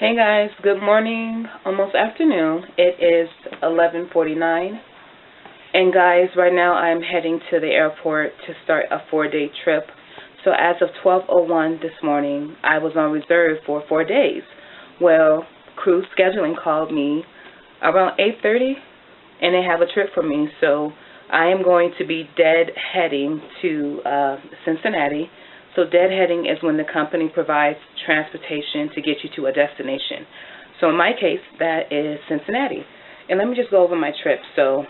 Hey guys, good morning, almost afternoon. It is 11:49, and guys, right now I'm heading to the airport to start a 4-day trip. So as of 12:01 this morning, I was on reserve for 4 days. Well, crew scheduling called me around 8:30, and they have a trip for me. So I am going to be deadheading to Cincinnati. So deadheading is when the company provides transportation to get you to a destination. So in my case, that is Cincinnati. And let me just go over my trip. So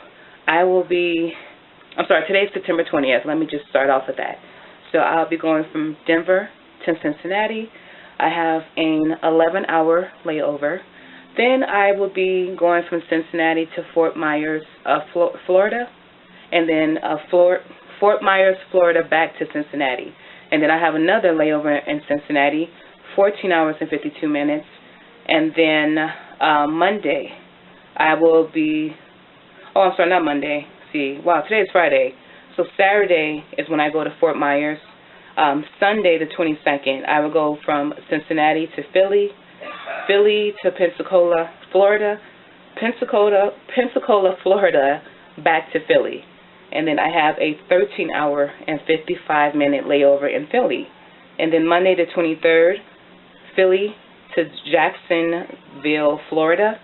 today's September 20th. Let me just start off with that. So I'll be going from Denver to Cincinnati. I have an 11-hour layover. Then I will be going from Cincinnati to Fort Myers, Florida, and then Fort Myers, Florida, back to Cincinnati. And then I have another layover in Cincinnati, 14 hours and 52 minutes. And then Monday, I will be, not Monday. Today is Friday. So Saturday is when I go to Fort Myers. Sunday, the 22nd, I will go from Cincinnati to Philly, Philly to Pensacola, Florida, Pensacola, Florida, back to Philly. And then I have a 13-hour and 55-minute layover in Philly. And then Monday the 23rd, Philly to Jacksonville, Florida,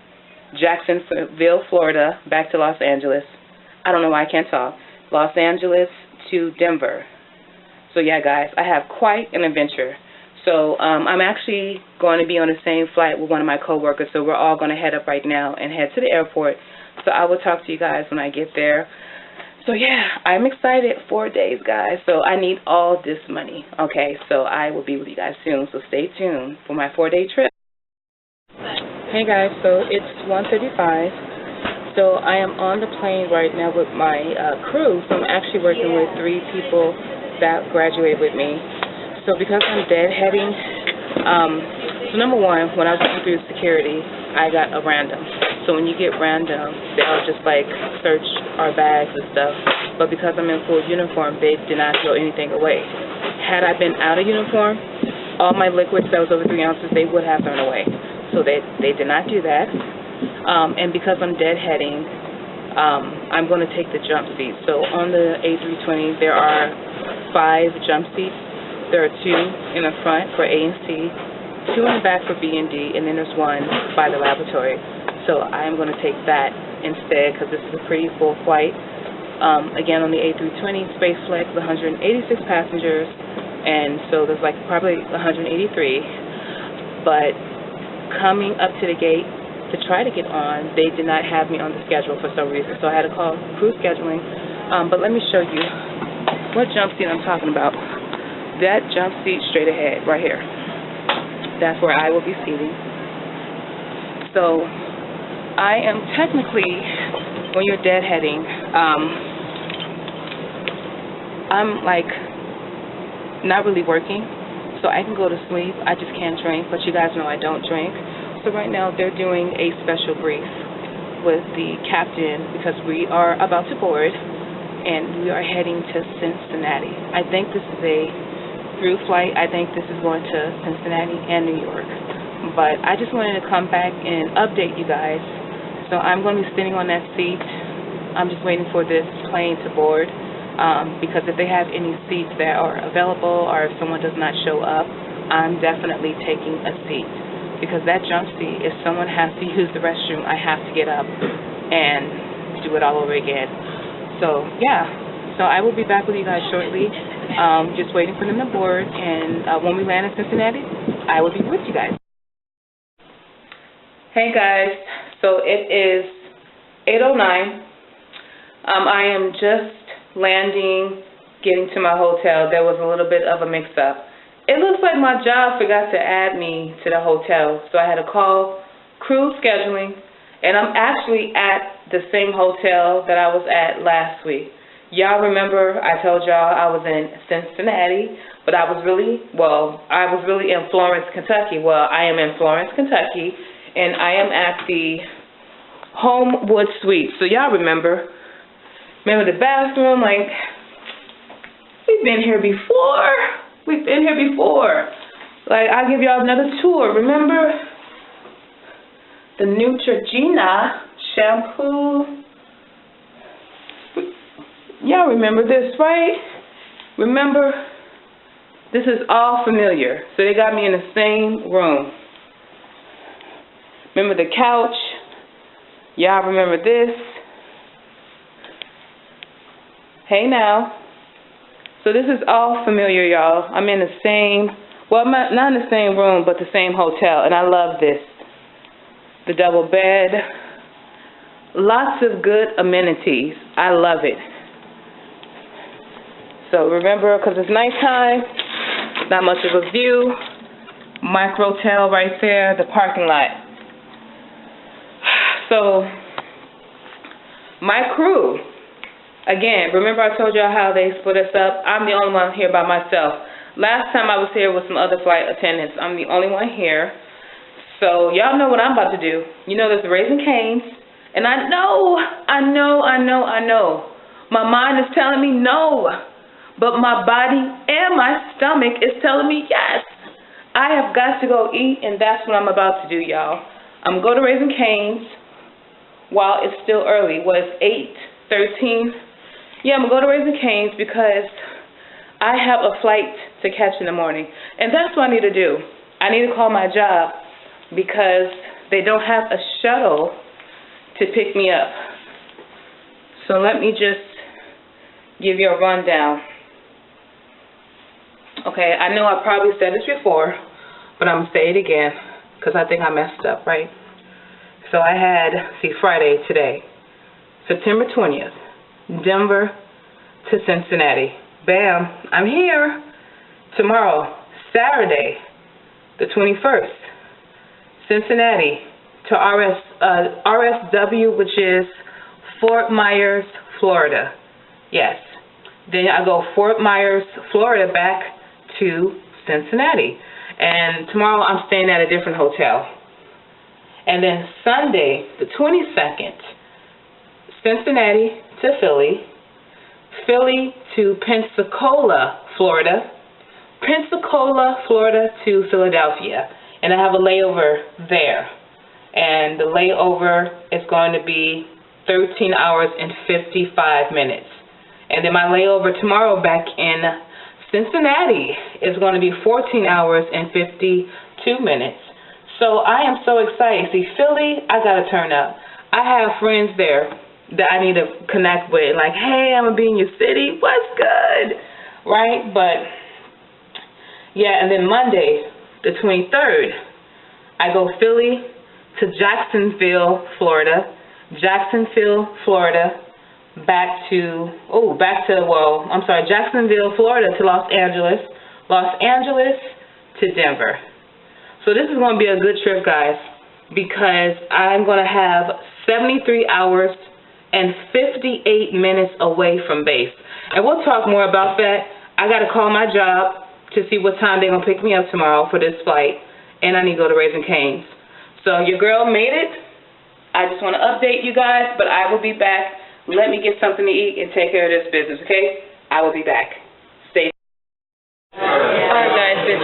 back to Los Angeles. I don't know why I can't talk. Los Angeles to Denver. So yeah, guys, I have quite an adventure. So I'm actually going to be on the same flight with one of my coworkers. So we're all going to head up right now and head to the airport. So I will talk to you guys when I get there. So yeah, I'm excited. 4 days, guys. So I need all this money. Okay, so I will be with you guys soon. So stay tuned for my 4-day trip. Hey guys, so it's 1:35. So I am on the plane right now with my crew. So I'm actually working with 3 people that graduated with me. So because I'm deadheading, so number one, when I was going through security, I got a random. So when you get random, they'll just like search our bags and stuff. But because I'm in full uniform, they did not throw anything away. Had I been out of uniform, all my liquids that was over 3 ounces, they would have thrown away. So they did not do that. And because I'm deadheading, I'm going to take the jump seat. So on the A320, there are 5 jump seats. There are 2 in the front for A and C, 2 in the back for B and D, and then there's 1 by the laboratory. So I'm going to take that instead because this is a pretty full flight. Again, on the A320 space flight, 186 passengers, and so there's like probably 183. But coming up to the gate to try to get on, they did not have me on the schedule for some reason. So I had to call crew scheduling. But let me show you what jump seat I'm talking about. That jump seat straight ahead, right here. That's where I will be seating. So I am technically, when you're deadheading, I'm like not really working, so I can go to sleep. I just can't drink, but you guys know I don't drink. So right now they're doing a special brief with the captain because we are about to board and we are heading to Cincinnati. I think this is a through flight. I think this is going to Cincinnati and New York. But I just wanted to come back and update you guys. So I'm going to be sitting on that seat. I'm just waiting for this plane to board because if they have any seats that are available or if someone does not show up, I'm definitely taking a seat because that jump seat, if someone has to use the restroom, I have to get up and do it all over again. So yeah, so I will be back with you guys shortly. Just waiting for them to board, and when we land in Cincinnati, I will be with you guys. Hey guys, so it is 8:09. I am just landing, getting to my hotel. There was a little bit of a mix-up. It looks like my job forgot to add me to the hotel, so I had to call crew scheduling, and I'm actually at the same hotel that I was at last week. Y'all remember I told y'all I was in Cincinnati, but I was really in Florence, Kentucky. Well, I am in Florence, Kentucky, and I am at the Homewood Suite. So y'all remember the bathroom, like, we've been here before. Like, I'll give y'all another tour. Remember the Neutrogena shampoo. Y'all remember this, right? Remember? This is all familiar. So they got me in the same room. Remember the couch? Y'all remember this? Hey now. So this is all familiar, y'all. I'm in the same, well, I'm not in the same room, but the same hotel, and I love this. The double bed. Lots of good amenities. I love it. So remember, because it's nighttime, not much of a view. Microtel right there, the parking lot. So, my crew, again, remember I told y'all how they split us up? I'm the only one here by myself. Last time I was here with some other flight attendants. I'm the only one here. So, y'all know what I'm about to do. You know there's the Raising Cane's. And I know. My mind is telling me no. But my body and my stomach is telling me yes. I have got to go eat, and that's what I'm about to do, y'all. I'm going to go to Raising Cane's while it's still early. Well, it's 8:13. Yeah, I'm going to go to Raising Cane's because I have a flight to catch in the morning. And that's what I need to do. I need to call my job because they don't have a shuttle to pick me up. So let me just give you a rundown. Okay, I know I probably said this before, but I'm going to say it again because I think I messed up, right? So I had, Friday today, September 20th, Denver to Cincinnati. Bam, I'm here. Tomorrow, Saturday, the 21st, Cincinnati to RSW, which is Fort Myers, Florida. Yes. Then I go Fort Myers, Florida, back to Cincinnati. And tomorrow I'm staying at a different hotel. And then Sunday, the 22nd, Cincinnati to Philly, Philly to Pensacola, Florida, Pensacola, Florida to Philadelphia. And I have a layover there. And the layover is going to be 13 hours and 55 minutes. And then my layover tomorrow back in Cincinnati is going to be 14 hours and 52 minutes. So I am so excited. See, Philly, I got to turn up. I have friends there that I need to connect with. Like, hey, I'm going to be in your city. What's good? Right? But, yeah, and then Monday, the 23rd, I go Philly to Jacksonville, Florida. Jacksonville, Florida. Jacksonville, Florida to Los Angeles. Los Angeles to Denver. So this is going to be a good trip, guys, because I'm going to have 73 hours and 58 minutes away from base. And we'll talk more about that. I got to call my job to see what time they're going to pick me up tomorrow for this flight. And I need to go to Raising Cane's. So your girl made it. I just want to update you guys, but I will be back. Let me get something to eat and take care of this business, okay? I will be back. Stay. Alright guys, it's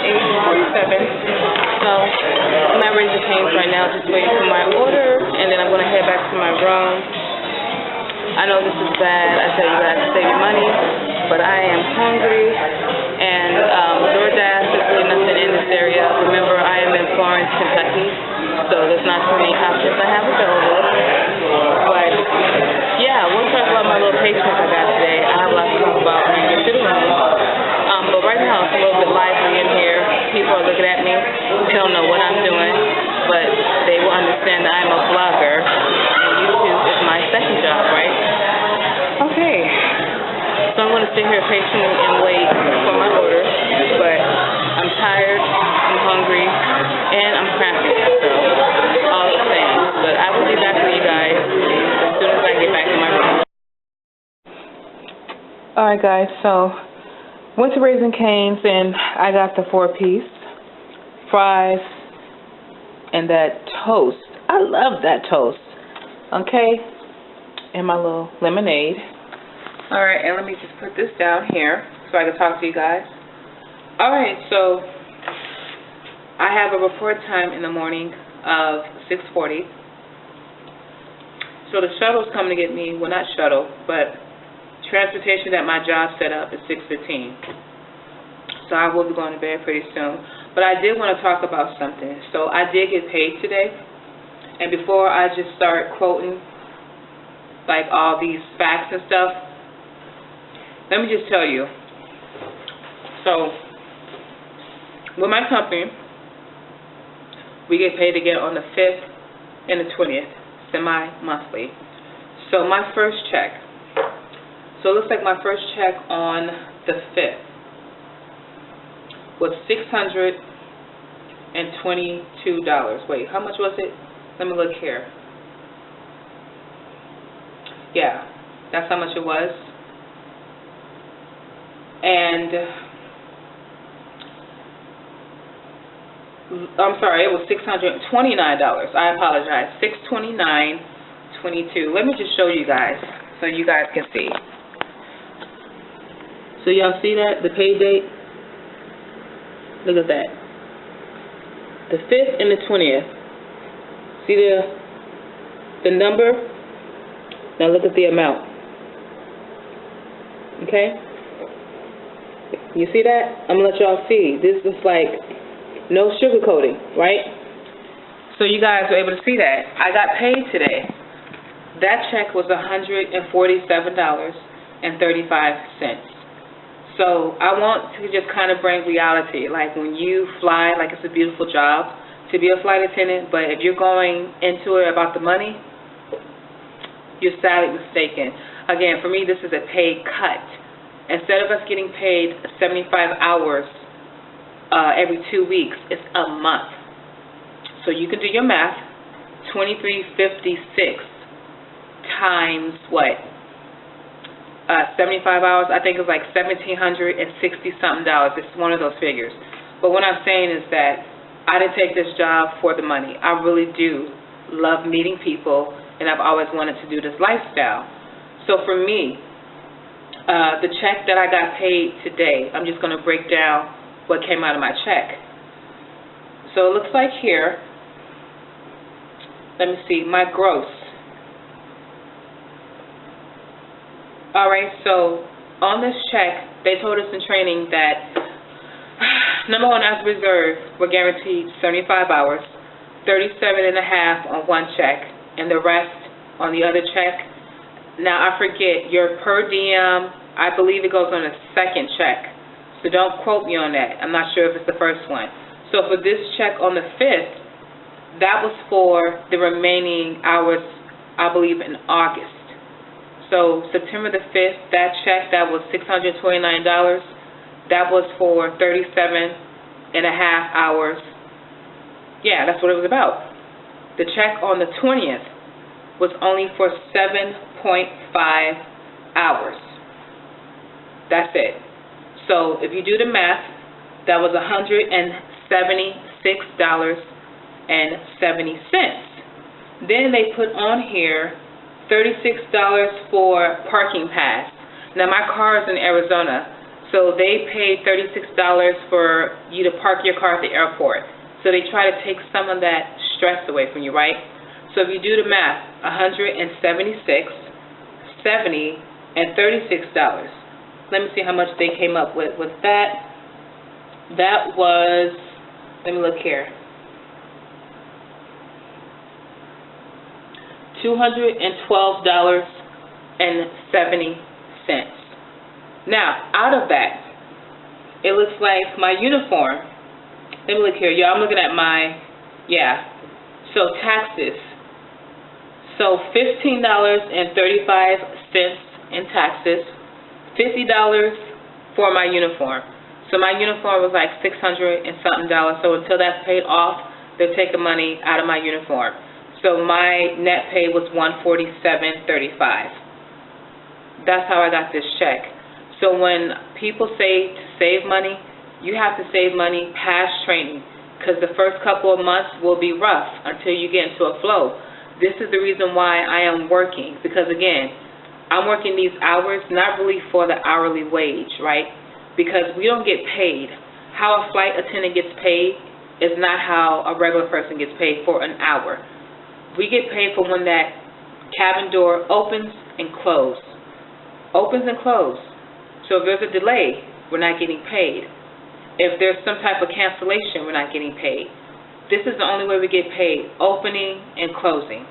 8:47. So I'm at Raising Cane's right now, just waiting for my order, and then I'm going to head back to my room. I know this is bad. I tell you guys to save your money, but I am hungry, and DoorDash is really nothing in this area. Remember, I am in Florence, Kentucky, so there's not too many options I have available. But yeah, we'll talk about my little patients I got today. I have a lot to talk about when we get to the room. But right now it's a little bit lively in here. People are looking at me. They don't know what I'm doing, but they will understand that I'm a vlogger, and YouTube is my second job, right? Okay. So I'm going to sit here patiently and wait for my order, but I'm tired, I'm hungry, and I'm cramping. So all the things. But I will be back with you guys as soon as I get back to my room. Alright guys, so went to Raising Cane's and I got the 4-piece, fries, and that toast. I love that toast. Okay? And my little lemonade. Alright, and let me just put this down here so I can talk to you guys. Alright, so I have a report time in the morning of 6:40. So the shuttle's coming to get me, well, not shuttle, but transportation that my job set up is 6:15. So I will be going to bed pretty soon. But I did want to talk about something. So I did get paid today. And before I just start quoting like all these facts and stuff, let me just tell you. So with my company, we get paid again on the 5th and the 20th, semi-monthly. So my first check. So it looks like my first check on the 5th was $622. Wait, how much was it? Let me look here. Yeah, that's how much it was. And I'm sorry, it was $629. I apologize. $629.22. Let me just show you guys so you guys can see. So y'all see that? The pay date? Look at that. The 5th and the 20th. See the number? Now look at the amount. Okay? You see that? I'm going to let y'all see. This is like no sugarcoating, right? So you guys are able to see that. I got paid today. That check was $147.35. So I want to just kind of bring reality. Like when you fly, like it's a beautiful job to be a flight attendant, but if you're going into it about the money, you're sadly mistaken. Again, for me, this is a paid cut. Instead of us getting paid 75 hours every 2 weeks, it's a month. So you can do your math. 2356 times what? 75 hours. I think it's like $1,760 something. It's one of those figures. But what I'm saying is that I didn't take this job for the money. I really do love meeting people, and I've always wanted to do this lifestyle. So for me, the check that I got paid today, I'm just going to break down what came out of my check. So it looks like here, let me see, my gross. Alright, so on this check, they told us in training that, number one, as reserve, we're guaranteed 75 hours, 37.5 on one check, and the rest on the other check. Now, I forget, your per diem, I believe it goes on a second check. So don't quote me on that. I'm not sure if it's the first one. So for this check on the 5th, that was for the remaining hours, I believe, in August. So September the 5th, that check, that was $629. That was for 37.5 hours. Yeah, that's what it was about. The check on the 20th was only for 7.5 hours. That's it. So if you do the math, that was $176.70. Then they put on here $36 for parking pass. Now my car is in Arizona, so they paid $36 for you to park your car at the airport. So they try to take some of that stress away from you, right? So if you do the math, $176, $70, and $36. Let me see how much they came up with that. That was, let me look here, $212.70. Now, out of that, it looks like my uniform. Let me look here, y'all. I'm looking at my, so taxes. So $15.35 in taxes, $50 for my uniform. So my uniform was like $600 and something. So until that's paid off, they're taking money out of my uniform. So my net pay was $147.35. That's how I got this check. So when people say to save money, you have to save money past training, because the first couple of months will be rough until you get into a flow. This is the reason why I am working, because again, I'm working these hours not really for the hourly wage, right? Because we don't get paid. How a flight attendant gets paid is not how a regular person gets paid for an hour. We get paid for when that cabin door opens and closes. Opens and closes. So if there's a delay, we're not getting paid. If there's some type of cancellation, we're not getting paid. This is the only way we get paid, opening and closing,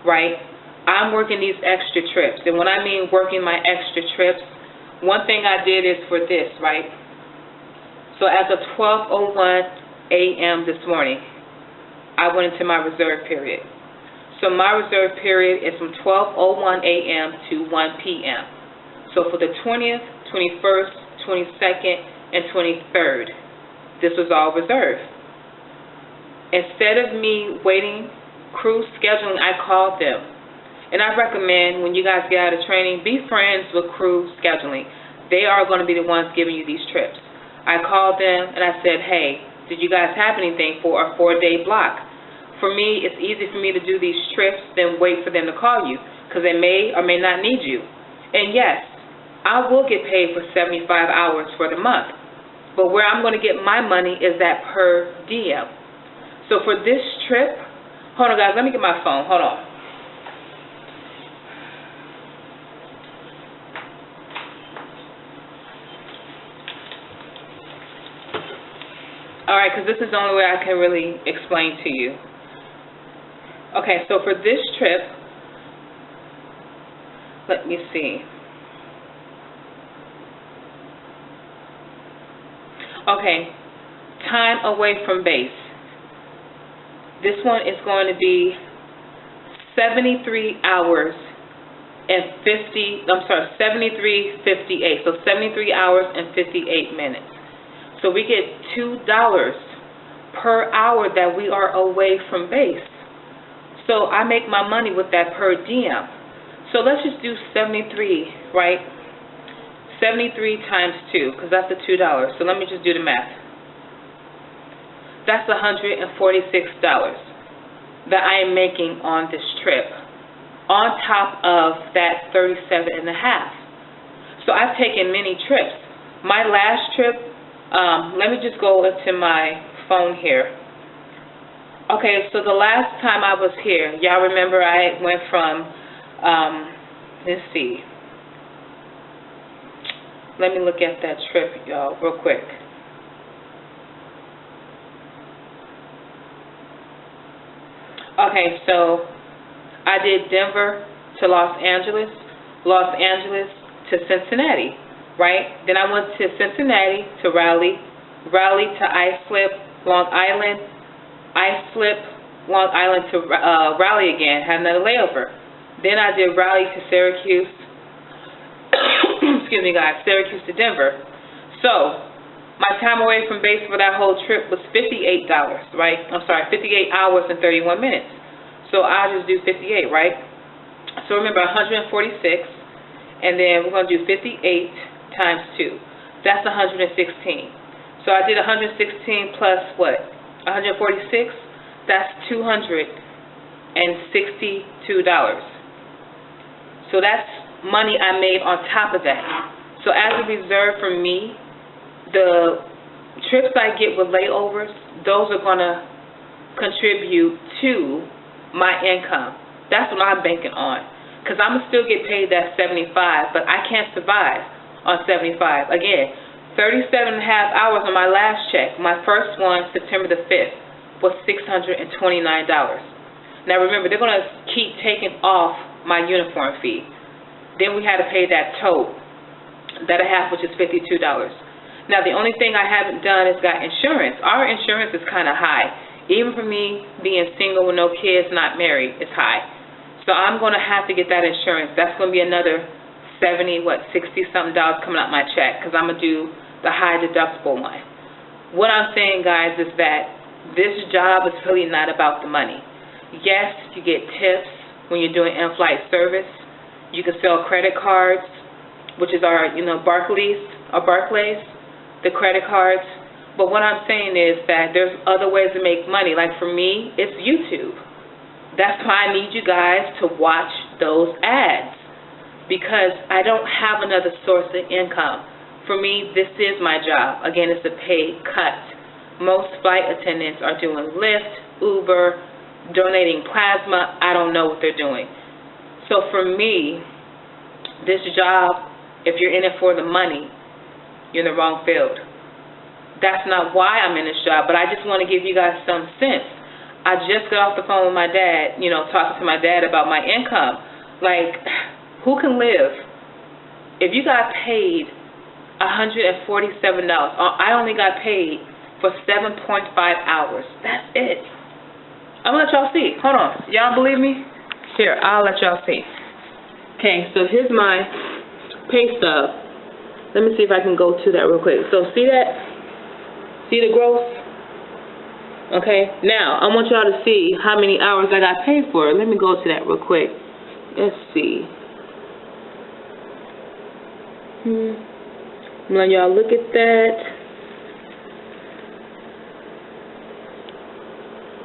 right? I'm working these extra trips. And when I mean working my extra trips, one thing I did is for this, right? So as of 12:01 a.m. this morning, I went into my reserve period. So my reserve period is from 12:01 a.m. to 1 p.m. So for the 20th, 21st, 22nd, and 23rd, this was all reserved. Instead of me waiting, crew scheduling, I called them. And I recommend when you guys get out of training, be friends with crew scheduling. They are going to be the ones giving you these trips. I called them and I said, hey, did you guys have anything for a 4-day block? For me, it's easy for me to do these trips than wait for them to call you because they may or may not need you. And yes, I will get paid for 75 hours for the month. But where I'm going to get my money is that per diem. So for this trip, hold on guys, let me get my phone, hold on. Alright, because this is the only way I can really explain to you. Okay, so for this trip, let me see. Okay, time away from base. This one is going to be 73 hours and 73:58. So 73 hours and 58 minutes. So we get $2 per hour that we are away from base. So I make my money with that per diem. So let's just do 73, right? 73 times 2, because that's the $2. So let me just do the math. That's $146 that I am making on this trip, on top of that 37.5. So I've taken many trips. My last trip, let me just go into my phone here. Okay, so the last time I was here, y'all remember I went from, let's see. Let me look at that trip, y'all, real quick. Okay, so I did Denver to Los Angeles to Cincinnati, right? Then I went to Cincinnati to Raleigh, Raleigh to Islip, Long Island, Islip, Long Island to Raleigh again, had another layover. Then I did Raleigh to Syracuse, excuse me guys, Syracuse to Denver. So my time away from base for that whole trip was $58, right? I'm sorry, 58 hours and 31 minutes. So I'll just do 58, right? So remember 146, and then we're going to do 58 times 2. That's 116. So I did 116 plus what? 146? That's $262. So that's money I made on top of that. So as a reserve for me, the trips I get with layovers, those are going to contribute to my income. That's what I'm banking on. Because I'm going to still get paid that 75, but I can't survive on 75. Again, 37.5 hours on my last check. My first one, September the 5th, was $629. Now remember, they're going to keep taking off my uniform fee. Then we had to pay that tote that I have, which is $52. Now the only thing I haven't done is got insurance. Our insurance is kind of high. Even for me being single with no kids, not married, it's high. So I'm going to have to get that insurance. That's going to be another $60 something coming out my check, because I'm going to do the high deductible one. What I'm saying, guys, is that this job is really not about the money. Yes, you get tips when you're doing in-flight service. You can sell credit cards, which is our, Barclays, the credit cards. But what I'm saying is that there's other ways to make money. Like for me, it's YouTube. That's why I need you guys to watch those ads, because I don't have another source of income. For me, this is my job. Again, it's a pay cut. Most flight attendants are doing Lyft, Uber, donating plasma. I don't know what they're doing. So for me, this job, if you're in it for the money, you're in the wrong field. That's not why I'm in this job, but I just want to give you guys some sense. I just got off the phone with my dad, talking to my dad about my income. Like, who can live? If you got paid $147, I only got paid for 7.5 hours. That's it. I'm going to let y'all see. Hold on. Y'all believe me? Here, I'll let y'all see. Okay, so here's my pay stub. Let me see if I can go to that real quick. So see that? See the gross? Okay, now I want y'all to see how many hours I got paid for. Let me go to that real quick. Let's see. I'm letting y'all look at that.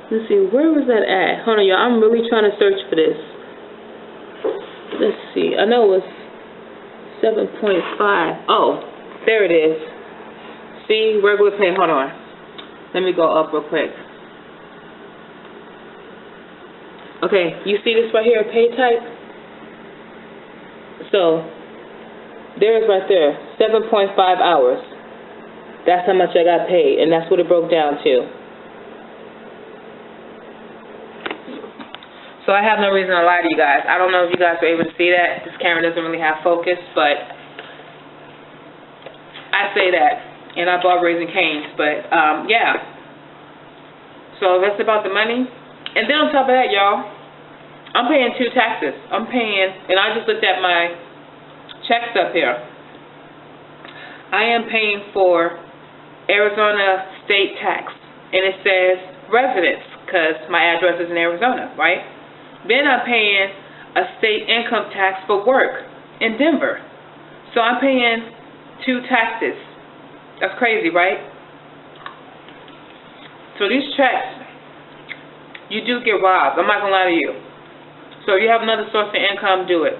Let's see, where was that at? Hold on, y'all. I'm really trying to search for this. Let's see. I know it was 7.5. Oh, there it is. See, regular pay. Hold on. Let me go up real quick. Okay, you see this right here, pay type? So, there's right there, 7.5 hours. That's how much I got paid, and that's what it broke down to. So I have no reason to lie to you guys. I don't know if you guys are able to see that. This camera doesn't really have focus, but I say that. And I bought Raising Cane's, but yeah. So that's about the money. And then on top of that, y'all, I'm paying 2 taxes. I'm paying, and I just looked at my check stub here. I am paying for Arizona state tax, and it says residence because my address is in Arizona, right? Then I'm paying a state income tax for work in Denver. So I'm paying 2 taxes. That's crazy, right? So these checks, you do get robbed. I'm not going to lie to you. So if you have another source of income, do it.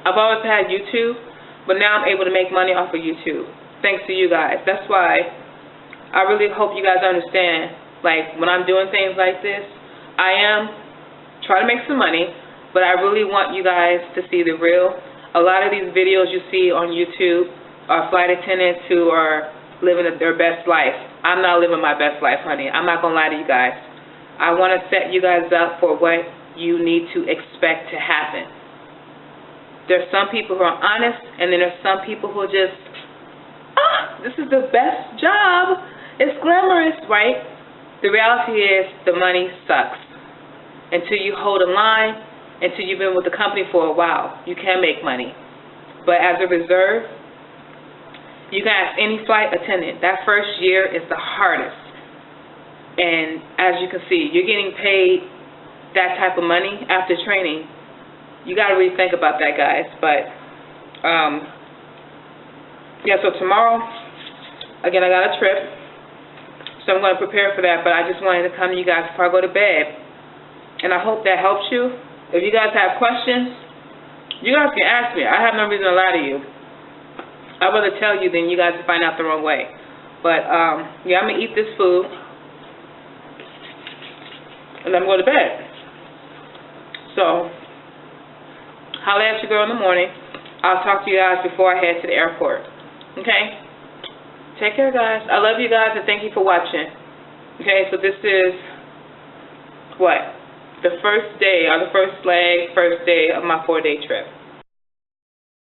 I've always had YouTube, but now I'm able to make money off of YouTube. Thanks to you guys. That's why I really hope you guys understand, like, when I'm doing things like this, I am trying to make some money, but I really want you guys to see the real. A lot of these videos you see on YouTube are flight attendants who are living their best life. I'm not living my best life, honey. I'm not going to lie to you guys. I want to set you guys up for what you need to expect to happen. There's some people who are honest, and then there's some people who are just, this is the best job. It's glamorous, right? The reality is the money sucks. Until you hold a line, until you've been with the company for a while, you can make money. But as a reserve, you can ask any flight attendant. That first year is the hardest. And as you can see, you're getting paid that type of money after training. You got to really think about that, guys. But, yeah, so tomorrow, again, I got a trip. So I'm going to prepare for that. But I just wanted to come to you guys before I go to bed. And I hope that helps you. If you guys have questions, you guys can ask me. I have no reason to lie to you. I'd rather tell you than you guys find out the wrong way. But, yeah, I'm going to eat this food. And I'm going to go to bed. So, holler at your girl in the morning. I'll talk to you guys before I head to the airport. Okay? Take care, guys. I love you guys, and thank you for watching. Okay, so this is, what? The first day, or the first day of my 4-day trip.